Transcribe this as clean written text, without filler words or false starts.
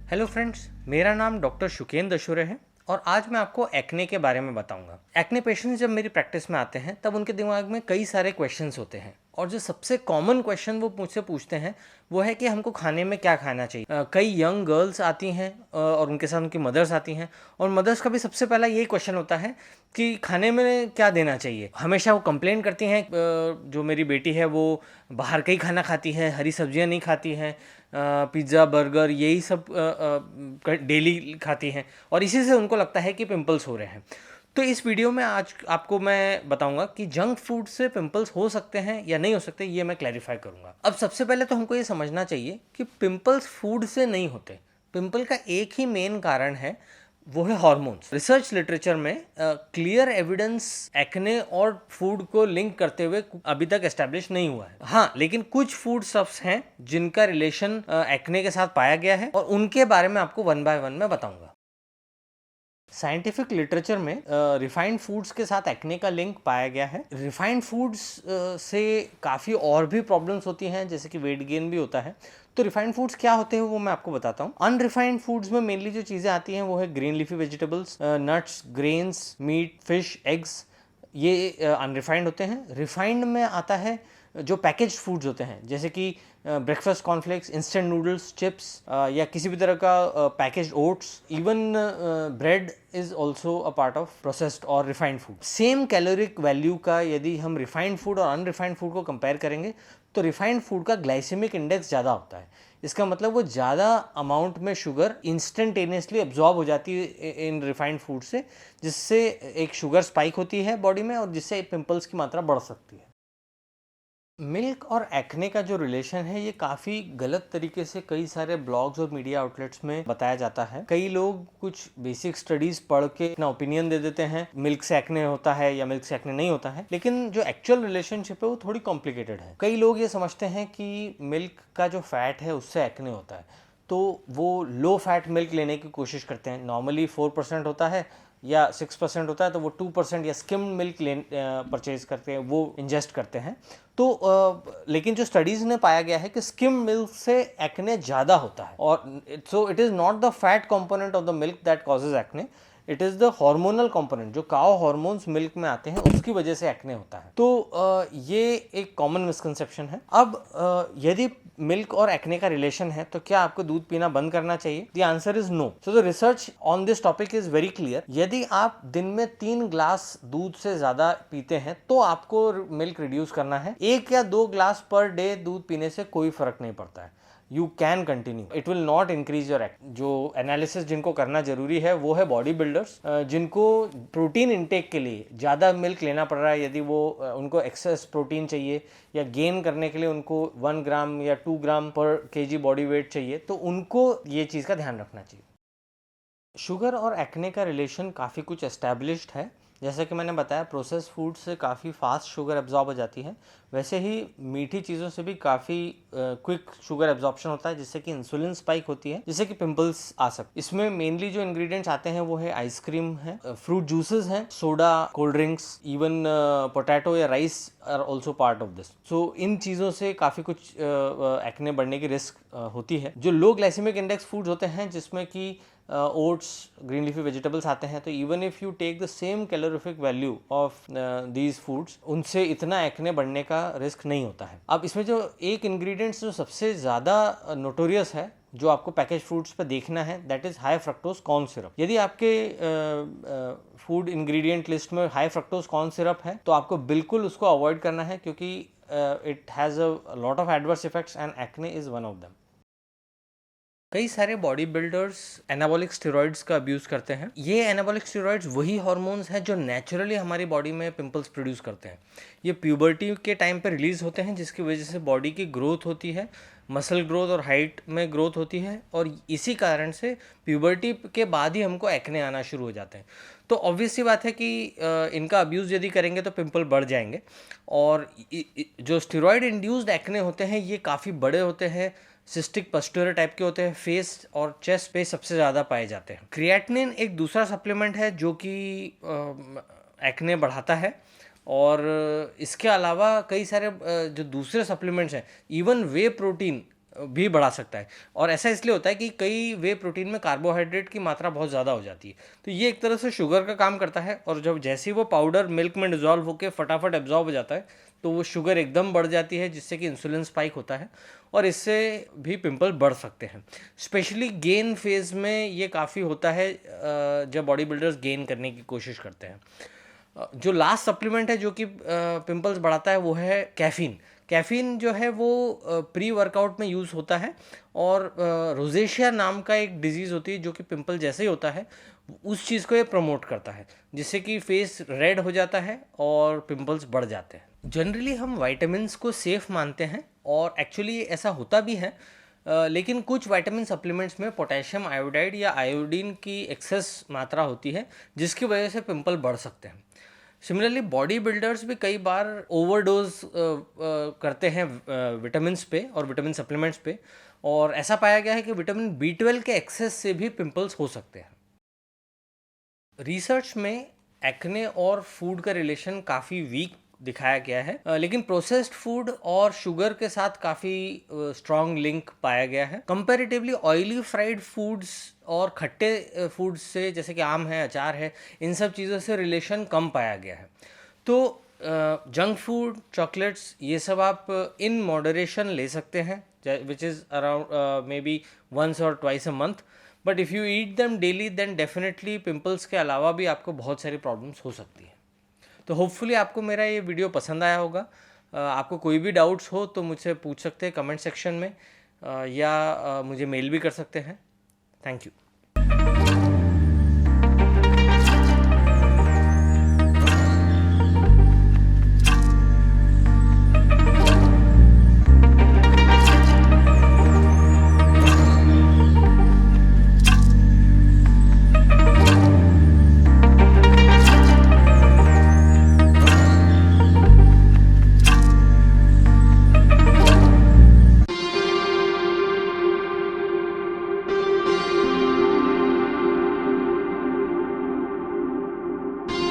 Hello friends, मेरा नाम doctor शुकेंद्र दशुरे है और आज मैं आपको एक्ने के बारे में बताऊंगा। एक्ने पेशेंट्स जब मेरी प्रैक्टिस में आते हैं तब उनके दिमाग में कई सारे क्वेश्चंस होते हैं और जो सबसे कॉमन क्वेश्चन वो मुझसे पूछते हैं वो है कि हमको खाने में क्या खाना चाहिए। कई यंग गर्ल्स आती हैं और उनके साथ उनकी मदर्स आती हैं और मदर्स का भी सबसे पहला यही क्वेश्चन होता है कि खाने में क्या देना चाहिए। हमेशा वो कंप्लेन करती हैं जो मेरी बेटी है वो बाहर का ही खाना खाती है, हरी सब्जियां नहीं खाती हैं, पिज़्ज़ा बर्गर यही सब डेली खाती हैं और इसी से उनको लगता है कि पिंपल्स हो रहे हैं। तो इस वीडियो में आज आपको मैं बताऊंगा कि जंक फूड से पिंपल्स हो सकते हैं या नहीं हो सकते, ये मैं क्लैरिफाई करूंगा। अब सबसे पहले तो हमको ये समझना चाहिए कि पिंपल्स फूड से नहीं होते। पिंपल का एक ही मेन कारण है, वो है हार्मोन्स। रिसर्च लिटरेचर में क्लियर एविडेंस एक्ने और फूड को लिंक करते हुए अभी तक एस्टेब्लिश नहीं हुआ है। हाँ, लेकिन कुछ फूड स्टफ्स हैं जिनका रिलेशन एक्ने के साथ पाया गया है और उनके बारे में आपको वन बाय वन मैं बताऊंगा। साइंटिफिक लिटरेचर में रिफाइंड फूड्स के साथ एक्ने का लिंक पाया गया है। रिफाइंड फूड्स से काफ़ी और भी प्रॉब्लम्स होती हैं, जैसे कि वेट गेन भी होता है। तो रिफाइंड फूड्स क्या होते हैं वो मैं आपको बताता हूँ। अनरिफाइंड फूड्स में मेनली जो चीज़ें आती हैं वो है green leafy vegetables, nuts, grains, meat, fish, eggs, ये अनरिफाइंड होते हैं। रिफाइंड में आता है जो पैकेज्ड फूड्स होते हैं, जैसे कि breakfast cornflakes, instant noodles, chips या किसी भी तरह का packaged oats, even bread is also a part of processed और refined food. Same caloric value का यदि हम रिफाइंड फूड और अनरिफाइंड फूड को कंपेयर करेंगे तो रिफाइंड फूड का ग्लाइसेमिक इंडेक्स ज़्यादा होता है। इसका मतलब वो ज़्यादा अमाउंट में शुगर इंस्टेंटेनियसली एब्जॉर्ब हो जाती है इन रिफाइंड फूड से, जिससे एक शुगर स्पाइक होती है बॉडी में और जिससे पिंपल्स की मात्रा बढ़ सकती है। मिल्क और एक्ने का जो रिलेशन है ये काफ़ी गलत तरीके से कई सारे ब्लॉग्स और मीडिया आउटलेट्स में बताया जाता है। कई लोग कुछ बेसिक स्टडीज पढ़ के अपना ओपिनियन दे देते हैं, मिल्क से एक्ने होता है या मिल्क से एक्ने नहीं होता है, लेकिन जो एक्चुअल रिलेशनशिप है वो थोड़ी कॉम्प्लिकेटेड है। कई लोग ये समझते हैं कि मिल्क का जो फैट है उससे एक्ने होता है, तो वो लो फैट मिल्क लेने की कोशिश करते हैं। नॉर्मली 4% होता है या 6% होता है, तो वो 2% या स्किम मिल्क परचेज करते हैं, वो इंजेस्ट करते हैं। तो लेकिन जो स्टडीज ने पाया गया है कि स्किम मिल्क से एक्ने ज़्यादा होता है और so it is not the fat component of the milk that causes acne, it is the hormonal component, जो काओ हार्मोन्स मिल्क में आते हैं उसकी वजह से एक्ने होता है। तो ये एक कॉमन मिसकंसेप्शन है। अब यदि मिल्क और एक्ने का रिलेशन है तो क्या आपको दूध पीना बंद करना चाहिए? The answer is no. So the research on this topic is very clear. यदि आप दिन में 3 ग्लास दूध से ज्यादा पीते हैं तो आपको मिल्क रिड्यूस करना है। 1 या 2 ग्लास पर डे दूध पीने से कोई फर्क नहीं पड़ता है। You can continue, it will not increase your acne. जो एनालिसिस जिनको करना जरूरी है वो है बॉडी बिल्डर्स, जिनको प्रोटीन इंटेक के लिए ज़्यादा मिल्क लेना पड़ रहा है। यदि वो उनको एक्सेस प्रोटीन चाहिए या गेन करने के लिए उनको 1 ग्राम या 2 ग्राम पर केजी बॉडी वेट चाहिए, तो उनको ये चीज़ का ध्यान रखना चाहिए। शुगर और एक्ने का रिलेशन काफ़ी कुछ एस्टैब्लिश्ड है। जैसे कि मैंने बताया, प्रोसेस फूड से काफ़ी फास्ट शुगर एब्जॉर्ब हो जाती है, वैसे ही मीठी चीज़ों से भी काफ़ी क्विक शुगर एब्जॉर्प्शन होता है, जिससे कि इंसुलिन स्पाइक होती है, जिससे कि पिंपल्स आ सकते। इसमें मेनली जो इंग्रेडिएंट्स आते हैं वो है आइसक्रीम है, फ्रूट जूसेस हैं, soda, cold drinks, even potato या rice are also part of this. So इन चीज़ों से काफ़ी कुछ एक्ने बढ़ने की रिस्क होती है। जो लो ग्लाइसेमिक इंडेक्स फूड्स होते हैं, जिसमें कि ओट्स, ग्रीन लीफी वेजिटेबल्स आते हैं, तो even if you take the same calorific value of these foods, उनसे इतना एक्ने बढ़ने का रिस्क नहीं होता है। अब इसमें जो एक इंग्रेडिएंट्स जो सबसे ज़्यादा नोटोरियस है, जो आपको पैकेज फूड्स पे देखना है, that is high fructose corn syrup. यदि आपके फूड इंग्रेडिएंट लिस्ट में हाई फ्रक्टोज कॉर्न सिरप है तो आपको बिल्कुल उसको अवॉइड करना है, क्योंकि it has a lot of adverse effects and acne is one of them. कई सारे बॉडी बिल्डर्स एनाबॉलिक स्टेरॉइड्स का अब्यूज़ करते हैं। ये एनाबॉलिक स्टेरॉइड्स वही हार्मोन्स हैं जो नेचुरली हमारी बॉडी में पिंपल्स प्रोड्यूस करते हैं। ये प्यूबर्टी के टाइम पर रिलीज़ होते हैं, जिसकी वजह से बॉडी की ग्रोथ होती है, मसल ग्रोथ और हाइट में ग्रोथ होती है, और इसी कारण से प्यूबर्टी के बाद ही हमको एक्ने आना शुरू हो जाते हैं। तो ऑब्वियस सी बात है कि इनका अब्यूज़ यदि करेंगे तो पिंपल बढ़ जाएंगे। और जो स्टेरॉइड इंड्यूस्ड एक्ने होते हैं ये काफ़ी बड़े होते हैं, सिस्टिक पस्ट्यूलर टाइप के होते हैं, फेस और चेस्ट पे सबसे ज़्यादा पाए जाते हैं। क्रिएटिनिन एक दूसरा सप्लीमेंट है जो कि एक्ने बढ़ाता है, और इसके अलावा कई सारे जो दूसरे सप्लीमेंट्स हैं, इवन वे प्रोटीन भी बढ़ा सकता है। और ऐसा इसलिए होता है कि कई वे प्रोटीन में कार्बोहाइड्रेट की मात्रा बहुत ज़्यादा हो जाती है, तो ये एक तरह से शुगर का काम करता है। और जब जैसे ही वो पाउडर मिल्क में डिजॉल्व होकर फटाफट एब्जॉर्ब हो जाता है, तो वो शुगर एकदम बढ़ जाती है, जिससे कि इंसुलिन स्पाइक होता है और इससे भी पिंपल बढ़ सकते हैं। स्पेशली गेन फेज में ये काफ़ी होता है, जब बॉडी बिल्डर्स गेन करने की कोशिश करते हैं। जो लास्ट सप्लीमेंट है जो कि पिंपल्स बढ़ाता है वो है कैफ़ीन। कैफ़ीन जो है वो प्री वर्कआउट में यूज़ होता है, और रोजेशिया नाम का एक डिजीज़ होती है जो कि पिंपल जैसे ही होता है, उस चीज़ को ये प्रमोट करता है, जिससे कि फेस रेड हो जाता है और पिंपल्स बढ़ जाते हैं। जनरली हम वाइटामिन्स को सेफ़ मानते हैं, और एक्चुअली ऐसा होता भी है, लेकिन कुछ विटामिन सप्लीमेंट्स में पोटेशियम आयोडाइड या आयोडीन की एक्सेस मात्रा होती है, जिसकी वजह से पिंपल बढ़ सकते हैं। सिमिलरली बॉडी बिल्डर्स भी कई बार ओवरडोज करते हैं विटामिन्स पे और विटामिन सप्लीमेंट्स पे, और ऐसा पाया गया है कि विटामिन B12 के एक्सेस से भी पिंपल्स हो सकते हैं। रिसर्च में एक्ने और फूड का रिलेशन काफ़ी वीक दिखाया गया है, लेकिन प्रोसेस्ड फूड और शुगर के साथ काफ़ी स्ट्रॉन्ग लिंक पाया गया है। कंपैरेटिवली ऑयली फ्राइड फूड्स और खट्टे फूड्स से, जैसे कि आम है, अचार है, इन सब चीज़ों से रिलेशन कम पाया गया है। तो जंक फूड, चॉकलेट्स, ये सब आप इन मॉडरेशन ले सकते हैं, which is around maybe once और twice a month. But if you eat them daily, then definitely pimples के अलावा भी आपको बहुत सारी प्रॉब्लम्स हो सकती है। तो होपफुली आपको मेरा ये वीडियो पसंद आया होगा। आपको कोई भी डाउट्स हो तो मुझसे पूछ सकते हैं कमेंट सेक्शन में, या मुझे मेल भी कर सकते हैं। Thank you.